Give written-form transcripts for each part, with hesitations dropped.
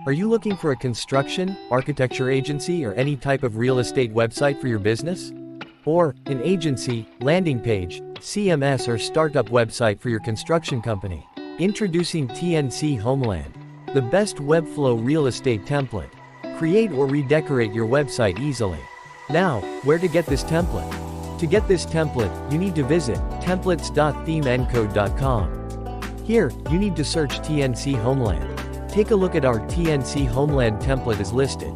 Are you looking for a construction, architecture agency, or any type of real estate website for your business? Or an agency, landing page, CMS, or startup website for your construction company? Introducing TNC Homeland, the best Webflow real estate template. Create or redecorate your website easily. Now, where to get this template? To get this template, you need to visit templates.themencode.com. Here, you need to search TNC Homeland. Take a look at our TNC Homeland template is listed.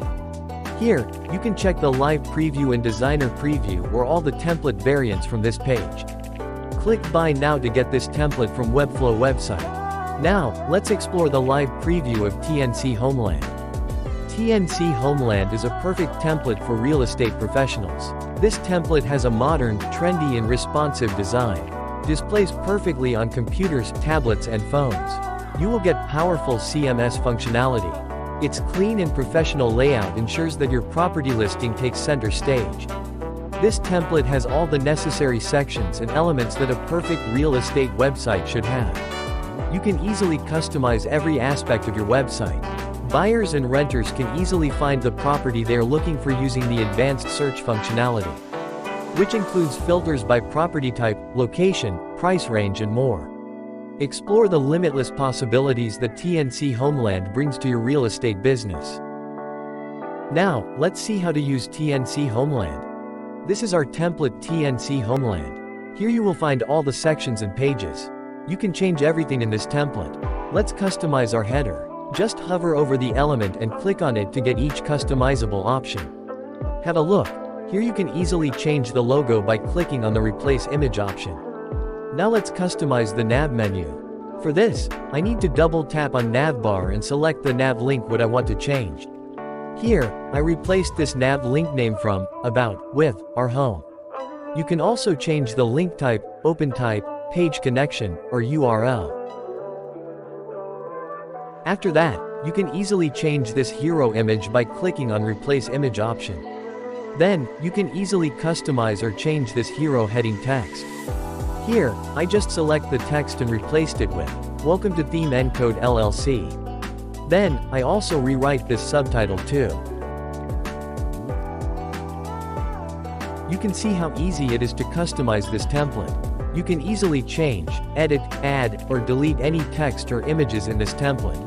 Here, you can check the live preview and designer preview or all the template variants from this page. Click Buy Now to get this template from Webflow website. Now, let's explore the live preview of TNC Homeland. TNC Homeland is a perfect template for real estate professionals. This template has a modern, trendy and responsive design. Displays perfectly on computers, tablets and phones. You will get powerful CMS functionality. Its clean and professional layout ensures that your property listing takes center stage. This template has all the necessary sections and elements that a perfect real estate website should have. You can easily customize every aspect of your website. Buyers and renters can easily find the property they are looking for using the advanced search functionality, which includes filters by property type, location, price range and more. Explore the limitless possibilities that TNC Homeland brings to your real estate business. Now, let's see how to use TNC Homeland. This is our template TNC Homeland. Here you will find all the sections and pages. You can change everything in this template. Let's customize our header. Just hover over the element and click on it to get each customizable option. Have a look. Here you can easily change the logo by clicking on the Replace Image option. Now let's customize the nav menu. For this, I need to double tap on navbar and select the nav link what I want to change. Here, I replaced this nav link name from About with our Home. You can also change the link type, open type, page connection, or URL. After that, you can easily change this hero image by clicking on Replace Image option. Then, you can easily customize or change this hero heading text. Here, I just select the text and replaced it with, "Welcome to Themencode LLC." Then, I also rewrite this subtitle too. You can see how easy it is to customize this template. You can easily change, edit, add, or delete any text or images in this template.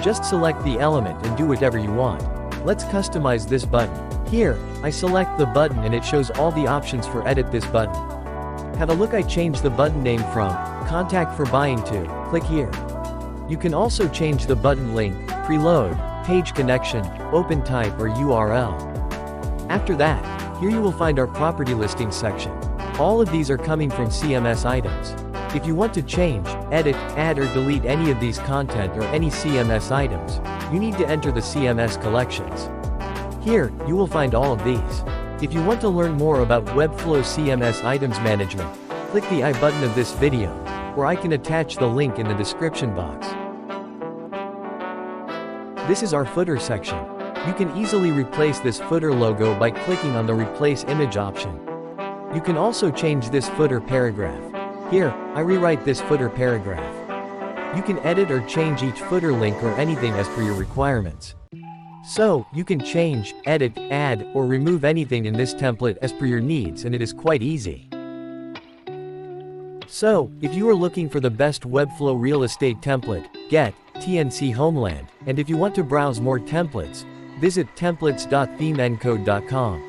Just select the element and do whatever you want. Let's customize this button. Here, I select the button and it shows all the options for edit this button. Have a look, I changed the button name from Contact for Buying to Click Here. You can also change the button link, preload, page connection, open type or URL. After that, here you will find our property listing section. All of these are coming from CMS items. If you want to change, edit, add or delete any of these content or any CMS items, you need to enter the CMS collections. Here, you will find all of these. If you want to learn more about Webflow CMS items management, click the I button of this video, or I can attach the link in the description box. This is our footer section. You can easily replace this footer logo by clicking on the Replace Image option. You can also change this footer paragraph. Here, I rewrite this footer paragraph. You can edit or change each footer link or anything as per your requirements. So, you can change, edit, add, or remove anything in this template as per your needs, and it is quite easy. So, if you are looking for the best Webflow real estate template, get TNC Homeland, and if you want to browse more templates, visit templates.themencode.com.